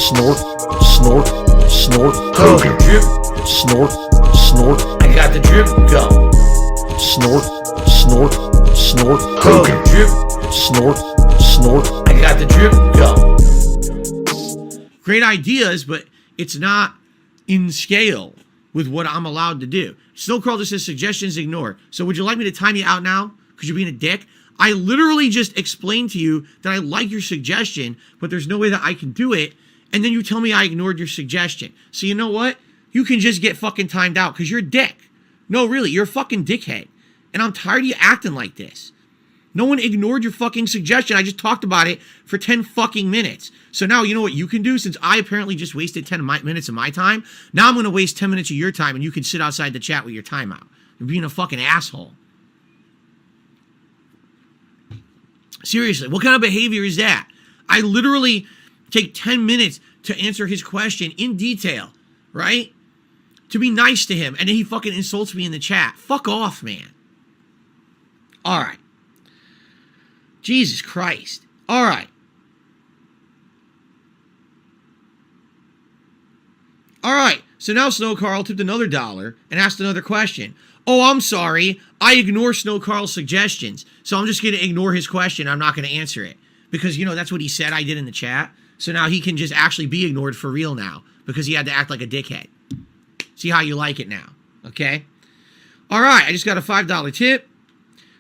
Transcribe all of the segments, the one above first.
Snort, snort, snort, Go. Drip. snort, snort, I got the drip. Go. snort, snort, snort, Go. Drip. snort, snort. I got the drip. Go. Great ideas, but it's not in scale with what I'm allowed to do. SnowKarl just says suggestions ignored. So would you like me to time you out now? Because you're being a dick? I literally just explained to you that I like your suggestion, but there's no way that I can do it. And then you tell me I ignored your suggestion. So you know what? You can just get fucking timed out because you're a dick. No, really, you're a fucking dickhead. And I'm tired of you acting like this. No one ignored your fucking suggestion. I just talked about it for 10 fucking minutes. So now you know what you can do? Since I apparently just wasted 10 minutes of my time, now I'm going to waste 10 minutes of your time and you can sit outside the chat with your timeout. You're being a fucking asshole. Seriously, what kind of behavior is that? I literally take 10 minutes to answer his question in detail, right? To be nice to him, and then he fucking insults me in the chat. Fuck off, man. All right. Jesus Christ. All right. All right. So now SnowKarl tipped another $1 and asked another question. Oh, I'm sorry. I ignore SnowKarl's suggestions. So I'm just going to ignore his question. I'm not going to answer it. Because, you know, that's what he said I did in the chat. So now he can just actually be ignored for real now. Because he had to act like a dickhead. See how you like it now. Okay? All right. I just got a $5 tip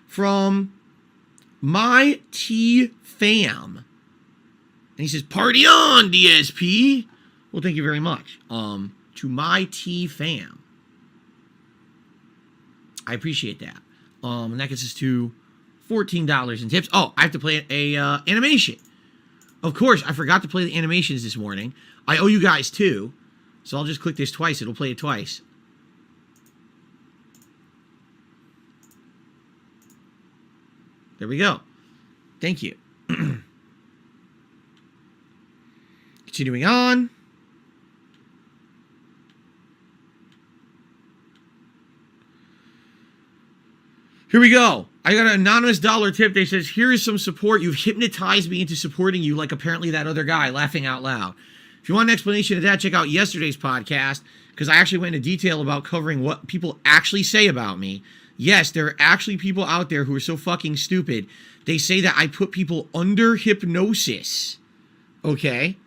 from My T Fam. And he says, party on, DSP. Well, thank you very much. To My T Fam. I appreciate that. And that gets us to $14 in tips. Oh, I have to play a animation. Of course, I forgot to play the animations this morning. I owe you guys two. So I'll just click this twice. It'll play it twice. There we go. Thank you. Continuing on. Here we go. I got an anonymous $1 tip that says, here is some support. You've hypnotized me into supporting you like apparently that other guy laughing out loud. If you want an explanation of that, check out yesterday's podcast because I actually went into detail about covering what people actually say about me. Yes, there are actually people out there who are so fucking stupid. They say that I put people under hypnosis. Okay?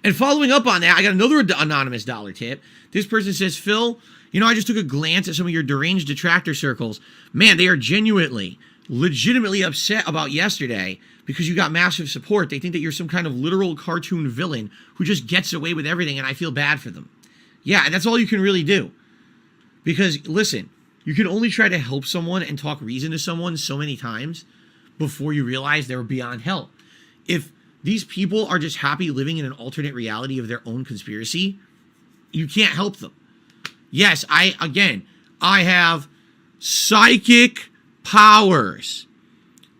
And following up on that, I got another anonymous $1 tip. This person says, Phil, you know, I just took a glance at some of your deranged detractor circles. Man, they are legitimately upset about yesterday because you got massive support. They think that you're some kind of literal cartoon villain who just gets away with everything, and I feel bad for them. Yeah, and that's all you can really do. Because, listen, you can only try to help someone and talk reason to someone so many times before you realize they're beyond help. If these people are just happy living in an alternate reality of their own conspiracy, you can't help them. Yes, I have psychic powers.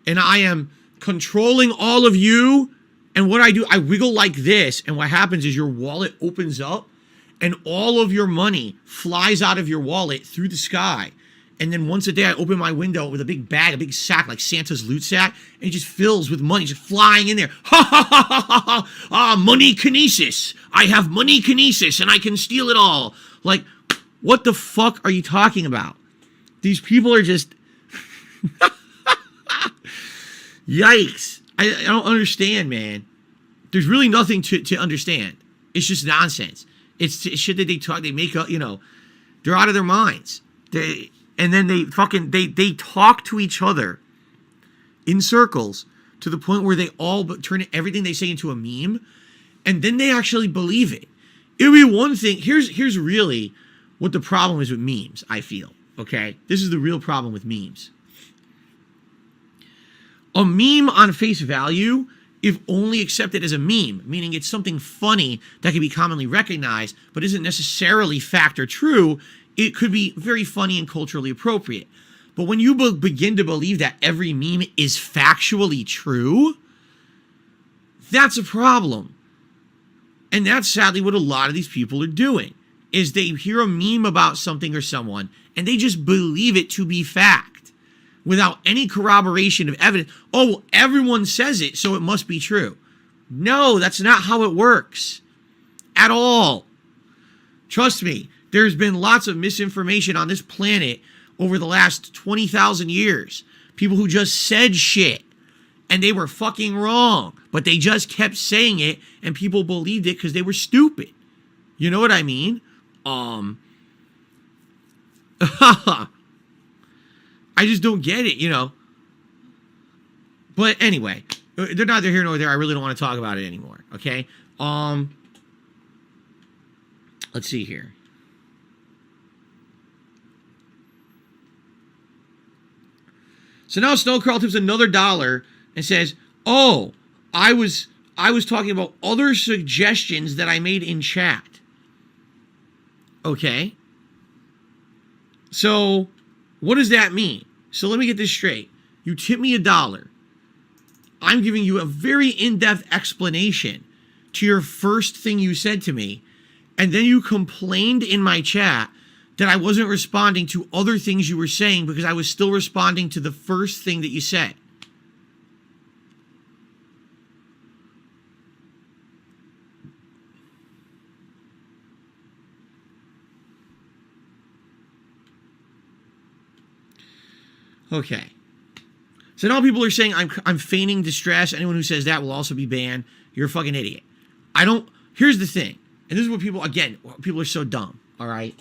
And I am controlling all of you. And what I do, I wiggle like this. And what happens is your wallet opens up and all of your money flies out of your wallet through the sky. And then once a day, I open my window with a big bag, a big sack, like Santa's loot sack, and it just fills with money, just flying in there. Ha ha ha ha ha! Ah, money kinesis. I have money kinesis, and I can steal it all. Like, what the fuck are you talking about? These people are just... Yikes. I don't understand, man. There's really nothing to understand. It's just nonsense. It's shit that they talk, they make up, you know, they're out of their minds. And then they talk to each other in circles to the point where they all turn everything they say into a meme, and then they actually believe it. It would be one thing. Here's really what the problem is with memes, I feel. Okay? This is the real problem with memes. A meme on face value, if only accepted as a meme, meaning it's something funny that can be commonly recognized, but isn't necessarily fact or true, it could be very funny and culturally appropriate. But when you begin to believe that every meme is factually true, that's a problem. And that's sadly what a lot of these people are doing, is they hear a meme about something or someone, and they just believe it to be fact. without any corroboration of evidence. Oh, well, everyone says it, so it must be true. No, that's not how it works at all. Trust me, there's been lots of misinformation on this planet over the last 20,000 years. People who just said shit and they were fucking wrong, but they just kept saying it and people believed it because they were stupid. You know what I mean? I just don't get it, you know. But anyway, they're neither here nor there. I really don't want to talk about it anymore. Okay. Let's see here. So now SnowKarl tips another $1 and says, "Oh, I was talking about other suggestions that I made in chat." Okay. So, what does that mean? So let me get this straight. You tip me $1. I'm giving you a very in-depth explanation to your first thing you said to me, and then you complained in my chat that I wasn't responding to other things you were saying because I was still responding to the first thing that you said. Okay. So now people are saying I'm feigning distress. Anyone who says that will also be banned. You're a fucking idiot. Here's the thing. And this is what people are so dumb, all right?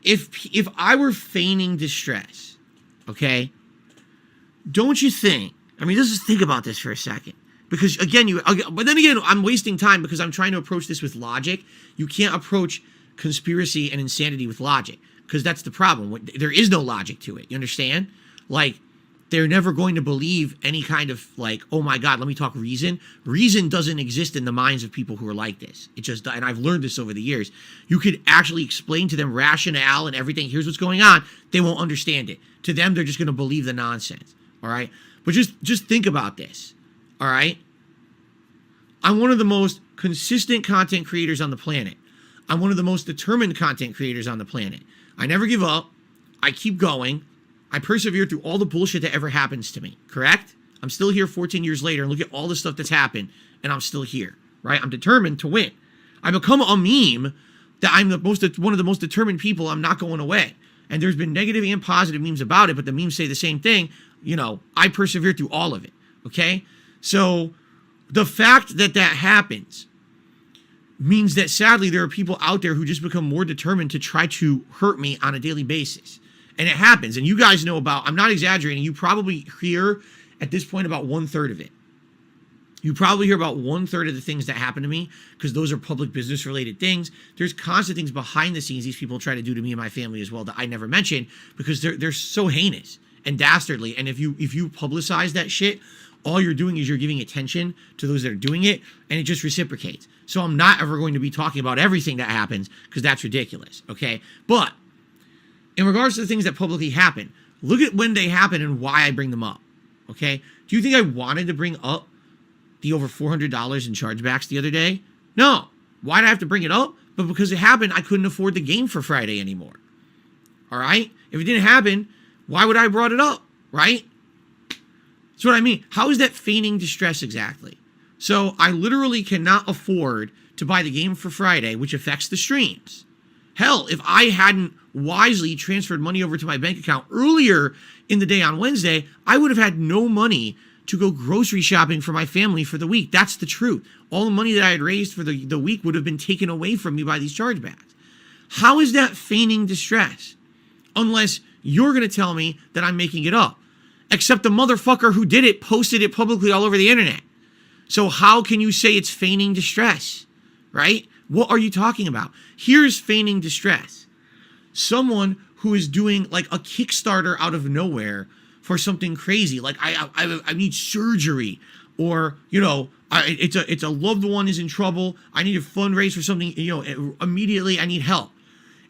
If I were feigning distress, okay, don't you think, I mean, just think about this for a second. Because but then again, I'm wasting time because I'm trying to approach this with logic. You can't approach conspiracy and insanity with logic because that's the problem. There is no logic to it. You understand? Like, they're never going to believe any kind of like, oh my God, let me talk reason. Reason doesn't exist in the minds of people who are like this. It just, and I've learned this over the years. You could actually explain to them rationale and everything. Here's what's going on. They won't understand it. To them, they're just going to believe the nonsense. All right. But just think about this. All right. I'm one of the most consistent content creators on the planet. I'm one of the most determined content creators on the planet. I never give up. I keep going. I persevere through all the bullshit that ever happens to me, correct? I'm still here 14 years later, and look at all the stuff that's happened, and I'm still here, right? I'm determined to win. I become a meme that I'm one of the most determined people. I'm not going away. And there's been negative and positive memes about it, but the memes say the same thing. You know, I persevere through all of it, okay? So the fact that that happens means that sadly there are people out there who just become more determined to try to hurt me on a daily basis. And it happens. And you guys know about, I'm not exaggerating, you probably hear at this point about 1/3 of it. You probably hear about 1/3 of the things that happen to me because those are public business related things. There's constant things behind the scenes these people try to do to me and my family as well that I never mention because they're so heinous and dastardly. And if you publicize that shit, all you're doing is you're giving attention to those that are doing it, and it just reciprocates. So I'm not ever going to be talking about everything that happens because that's ridiculous, okay? But in regards to the things that publicly happen, look at when they happen and why I bring them up, okay? Do you think I wanted to bring up the over $400 in chargebacks the other day? No. Why did I have to bring it up? But because it happened, I couldn't afford the game for Friday anymore, all right? If it didn't happen, why would I have brought it up, right? That's what I mean. How is that feigning distress exactly? So I literally cannot afford to buy the game for Friday, which affects the streams. Hell, if I hadn't wisely transferred money over to my bank account earlier in the day on Wednesday, I would have had no money to go grocery shopping for my family for the week. That's the truth. All the money that I had raised for the week would have been taken away from me by these chargebacks. How is that feigning distress? Unless you're going to tell me that I'm making it up. Except the motherfucker who did it posted it publicly all over the internet. So how can you say it's feigning distress, right? What are you talking about? Here's feigning distress. Someone who is doing like a Kickstarter out of nowhere for something crazy. Like I need surgery, or, you know, it's a loved one is in trouble. I need to fundraise for something, you know, immediately I need help.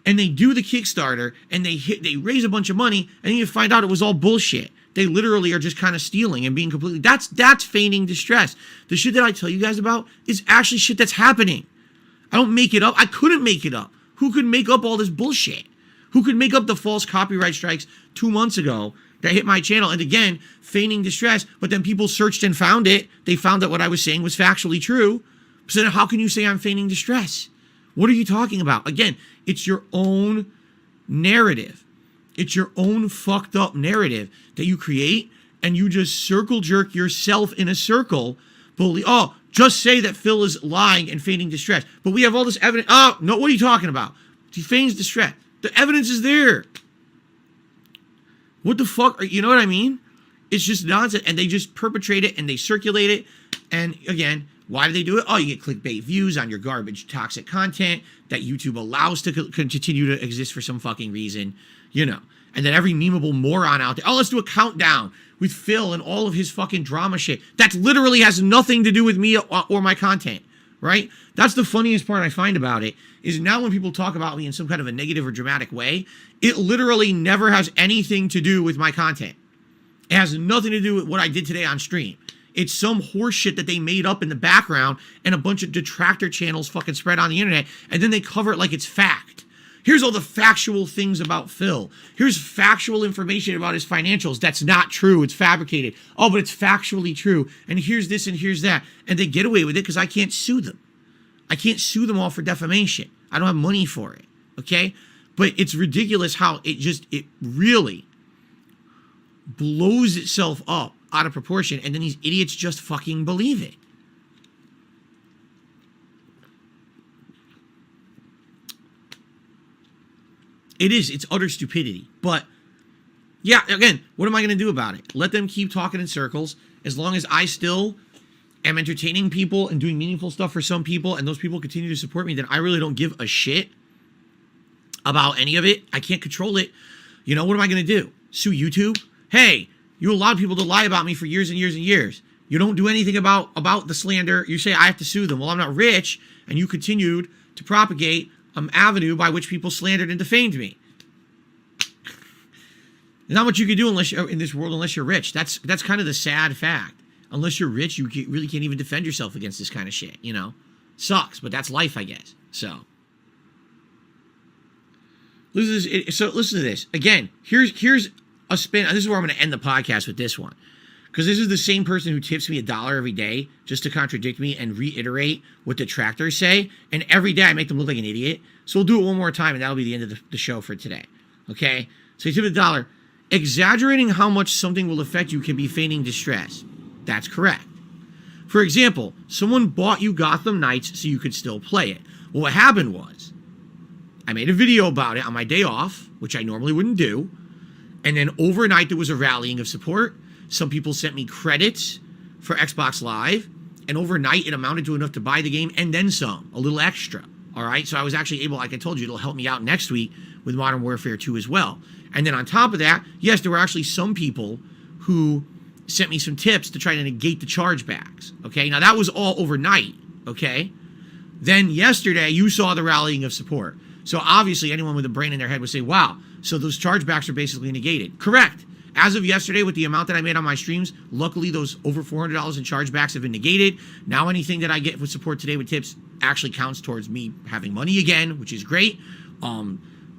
And they do the Kickstarter and they raise a bunch of money, and then you find out it was all bullshit. They literally are just kind of stealing and being completely, that's feigning distress. The shit that I tell you guys about is actually shit that's happening. I don't make it up. I couldn't make it up. Who could make up all this bullshit? who could make up the false copyright strikes 2 months ago that hit my channel. And again, feigning distress, but then people searched and found it. They found that what I was saying was factually true. So then how can you say I'm feigning distress? What are you talking about? Again, it's your own narrative. It's your own fucked up narrative that you create, and you just circle jerk yourself in a circle. Oh, just say that Phil is lying and feigning distress. But we have all this evidence. Oh, no, what are you talking about? He feigns distress. The evidence is there. What the fuck? You know what I mean? It's just nonsense. And they just perpetrate it and they circulate it. And again, why do they do it? Oh, you get clickbait views on your garbage, toxic content that YouTube allows to continue to exist for some fucking reason, you know. And then every memeable moron out there, oh, let's do a countdown with Phil and all of his fucking drama shit. That literally has nothing to do with me or my content, right? That's the funniest part I find about it, is now when people talk about me in some kind of a negative or dramatic way, it literally never has anything to do with my content. It has nothing to do with what I did today on stream. It's some horse shit that they made up in the background and a bunch of detractor channels fucking spread on the internet, and then they cover it like it's fact. Here's all the factual things about Phil. Here's factual information about his financials. That's not true. It's fabricated. Oh, but it's factually true. And here's this and here's that. And they get away with it because I can't sue them. I can't sue them all for defamation. I don't have money for it. Okay? But it's ridiculous how it really blows itself up out of proportion. And then these idiots just fucking believe it. It's utter stupidity. But, yeah, again, what am I going to do about it? Let them keep talking in circles. As long as I still am entertaining people and doing meaningful stuff for some people, and those people continue to support me, then I really don't give a shit about any of it. I can't control it. You know, what am I going to do? Sue YouTube? Hey, you allowed people to lie about me for years and years and years. You don't do anything about the slander. You say I have to sue them. Well, I'm not rich, and you continued to propagate avenue by which people slandered and defamed me. There's not much you can do unless you're in this world unless you're rich. That's kind of the sad fact. Unless you're rich, you really can't even defend yourself against this kind of shit. You know, sucks, but that's life, I guess. So listen to this again. Here's a spin. This is where I'm going to end the podcast with this one, because this is the same person who tips me $1 every day just to contradict me and reiterate what detractors say. And every day I make them look like an idiot. So we'll do it one more time, and that'll be the end of the show for today. Okay? So you tip $1. Exaggerating how much something will affect you can be feigning distress. That's correct. For example, someone bought you Gotham Knights so you could still play it. Well, what happened was, I made a video about it on my day off, which I normally wouldn't do. And then overnight there was a rallying of support. Some people sent me credits for Xbox Live, and overnight it amounted to enough to buy the game and then some, a little extra. All right, so I was actually able, like I told you, it'll help me out next week with Modern Warfare 2 as well. And then on top of that, yes, there were actually some people who sent me some tips to try to negate the chargebacks. Okay, now that was all overnight. Okay, then yesterday you saw the rallying of support. So obviously anyone with a brain in their head would say, wow, so those chargebacks are basically negated. Correct. As of yesterday, with the amount that I made on my streams, luckily those over $400 in chargebacks have been negated. Now anything that I get with support today with tips actually counts towards me having money again, which is great.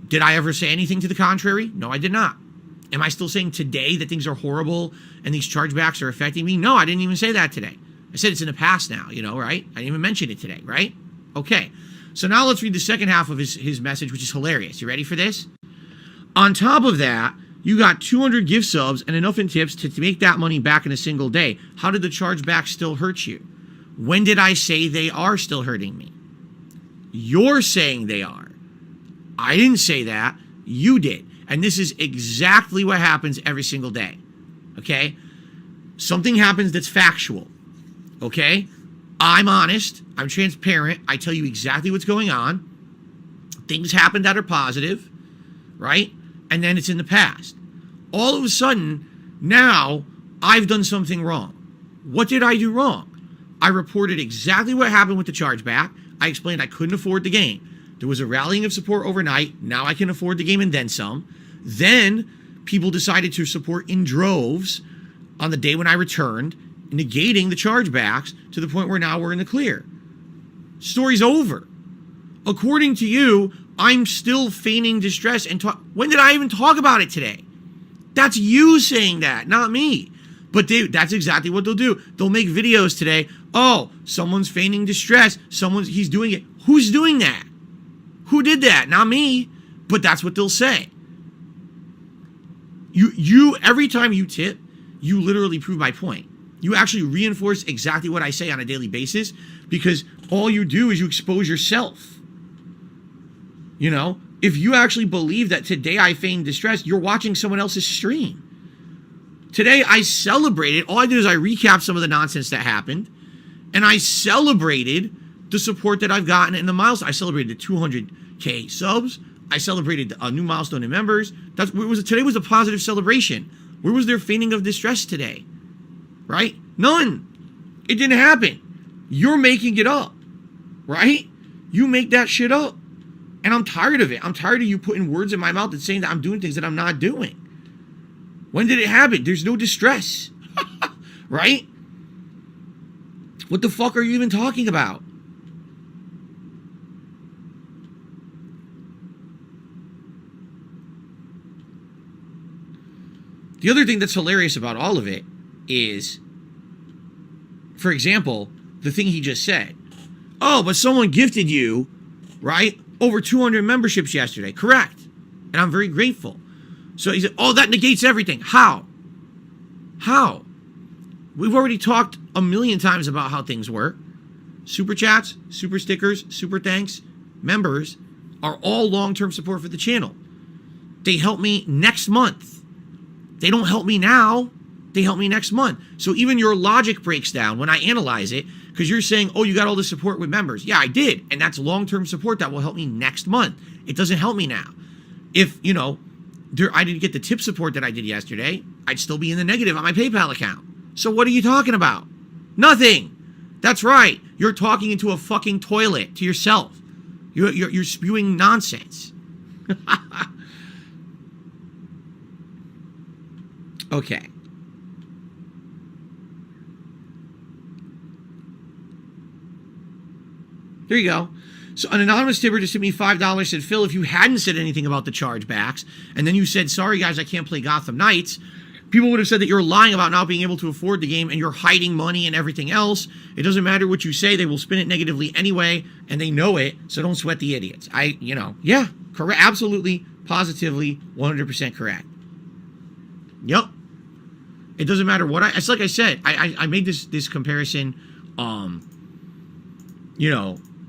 Did I ever say anything to the contrary? No, I did not. Am I still saying today that things are horrible and these chargebacks are affecting me? No, I didn't even say that today. I said it's in the past now, you know, right? I didn't even mention it today, right? Okay. So now let's read the second half of his message, which is hilarious. You ready for this? On top of that, you got 200 gift subs and enough in tips to make that money back in a single day. How did the chargebacks still hurt you? When did I say they are still hurting me? You're saying they are. I didn't say that. You did. And this is exactly what happens every single day. Okay? Something happens that's factual. Okay? I'm honest. I'm transparent. I tell you exactly what's going on. Things happen that are positive. Right? And then it's in the past. All of a sudden, now I've done something wrong. What did I do wrong? I reported exactly what happened with the chargeback. I explained I couldn't afford the game. There was a rallying of support overnight. Now I can afford the game and then some. Then people decided to support in droves on the day when I returned, negating the chargebacks to the point where now we're in the clear. Story's over. According to you, I'm still feigning distress and talk. When did I even talk about it today? That's you saying that, not me. But that's exactly what they'll do. They'll make videos today. Oh, someone's feigning distress. He's doing it. Who's doing that? Who did that? Not me. But that's what they'll say. You every time you tip, you literally prove my point. You actually reinforce exactly what I say on a daily basis, because all you do is you expose yourself. You know, if you actually believe that today I feigned distress, you're watching someone else's stream. Today I celebrated, all I did is I recapped some of the nonsense that happened, and I celebrated the support that I've gotten in the milestone. I celebrated the 200K subs. I celebrated a new milestone in members. Today was a positive celebration. Where was there feigning of distress today? Right? None. It didn't happen. You're making it up. Right? You make that shit up. And I'm tired of it. I'm tired of you putting words in my mouth and saying that I'm doing things that I'm not doing. When did it happen? There's no distress. Right? What the fuck are you even talking about? The other thing that's hilarious about all of it is, for example, the thing he just said. Oh, but someone gifted you, right, over 200 memberships yesterday. Correct. And I'm very grateful. So he said, oh, that negates everything. How? How? We've already talked a million times about how things work. Super chats, super stickers, super thanks, members are all long-term support for the channel. They help me next month. They don't help me now. They help me next month. So even your logic breaks down when I analyze it, because you're saying, oh, you got all this support with members. Yeah, I did. And that's long-term support that will help me next month. It doesn't help me now. If, you know, I didn't get the tip support that I did yesterday, I'd still be in the negative on my PayPal account. So what are you talking about? Nothing. That's right. You're talking into a fucking toilet to yourself. You're spewing nonsense. Okay. There you go. So an anonymous tipper just hit me $5, said, Phil, if you hadn't said anything about the chargebacks, and then you said, sorry guys, I can't play Gotham Knights, people would have said that you're lying about not being able to afford the game and you're hiding money and everything else. It doesn't matter what you say. They will spin it negatively anyway, and they know it, so don't sweat the idiots. Yeah, correct. Absolutely, positively, 100% correct. Yep. It doesn't matter what it's like I said, I made this comparison,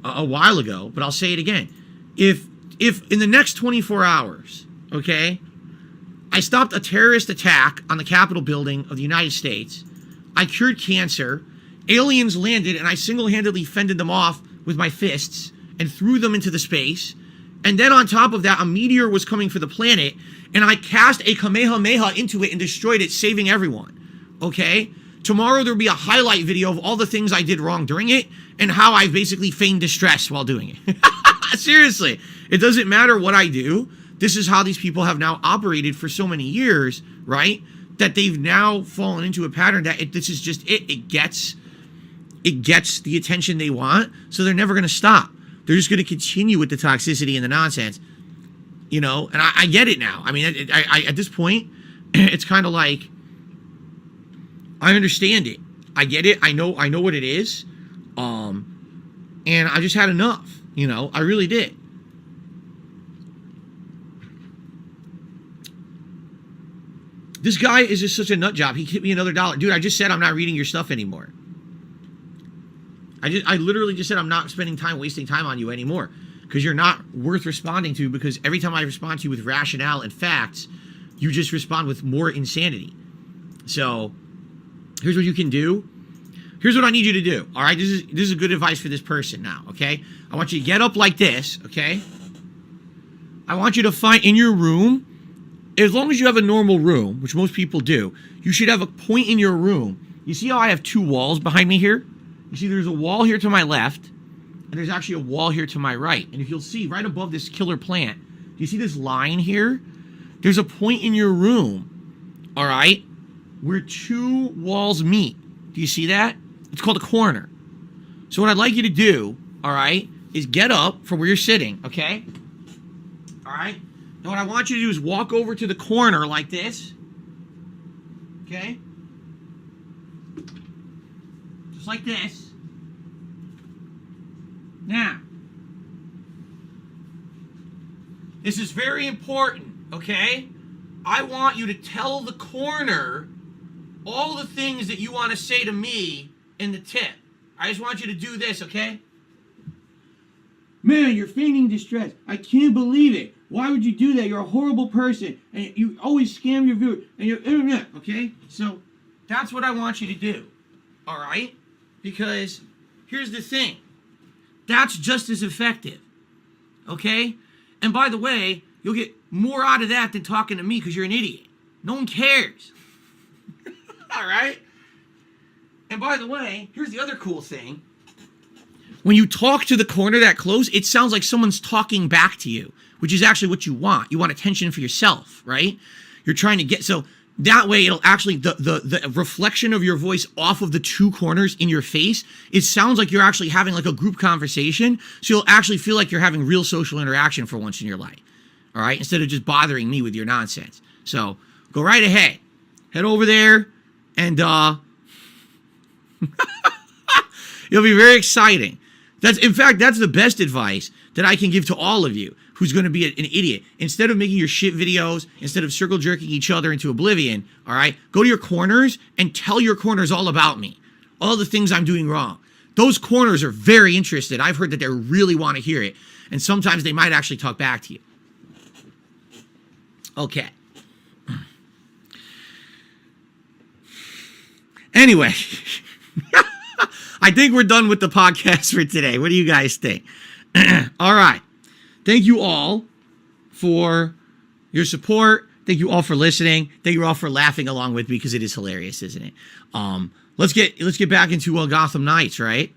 a while ago, but I'll say it again. If in the next 24 hours, okay, I stopped a terrorist attack on the Capitol building of the United States, I cured cancer, aliens landed, and I single-handedly fended them off with my fists and threw them into the space, and then on top of that, a meteor was coming for the planet, and I cast a Kamehameha into it and destroyed it, saving everyone. Okay? Tomorrow there'll be a highlight video of all the things I did wrong during it and how I basically feigned distress while doing it. Seriously. It doesn't matter what I do. This is how these people have now operated for so many years, right? That they've now fallen into a pattern that this is just it. It gets the attention they want, so they're never going to stop. They're just going to continue with the toxicity and the nonsense, and I get it now. I mean, I at this point, it's kind of like, I understand it. I get it. I know what it is. And I just had enough, I really did. This guy is just such a nut job. He hit me another $1. Dude, I just said I'm not reading your stuff anymore. I literally just said I'm not wasting time on you anymore, because you're not worth responding to, because every time I respond to you with rationale and facts, you just respond with more insanity. So here's what you can do. Here's what I need you to do. All right, this is good advice for this person now, okay? I want you to get up like this, okay? I want you to find in your room, as long as you have a normal room, which most people do, you should have a point in your room. You see how I have two walls behind me here? You see there's a wall here to my left, and there's actually a wall here to my right. And if you'll see right above this killer plant, do you see this line here? There's a point in your room, all right, where two walls meet. Do you see that? It's called a corner. So what I'd like you to do, all right, is get up from where you're sitting, okay? right? Now what I want you to do is walk over to the corner like this. Okay? Just like this. Now, this is very important, okay? I want you to tell the corner all the things that you want to say to me in the tip. I just want you to do this, okay? Man, you're feigning distress. I can't believe it. Why would you do that? You're a horrible person. And you always scam your viewers. And you're, okay? So, that's what I want you to do. All right? Because, here's the thing. That's just as effective. Okay? And by the way, you'll get more out of that than talking to me because you're an idiot. No one cares. All right? And by the way, here's the other cool thing. When you talk to the corner that close, it sounds like someone's talking back to you, which is actually what you want. You want attention for yourself, right? You're trying to get, so that way it'll actually, the reflection of your voice off of the two corners in your face, it sounds like you're actually having like a group conversation. So you'll actually feel like you're having real social interaction for once in your life. All right? Instead of just bothering me with your nonsense. So go right ahead. Head over there and it'll be very exciting. In fact, that's the best advice that I can give to all of you who's going to be an idiot. Instead of making your shit videos, instead of circle jerking each other into oblivion, all right, go to your corners and tell your corners all about me, all the things I'm doing wrong. Those corners are very interested. I've heard that they really want to hear it, and sometimes they might actually talk back to you. Okay. Anyway. I think we're done with the podcast for today. What do you guys think? All right. Thank you all for your support. Thank you all for listening. Thank you all for laughing along with me because it is hilarious, isn't it? Let's get back into Gotham Knights, right?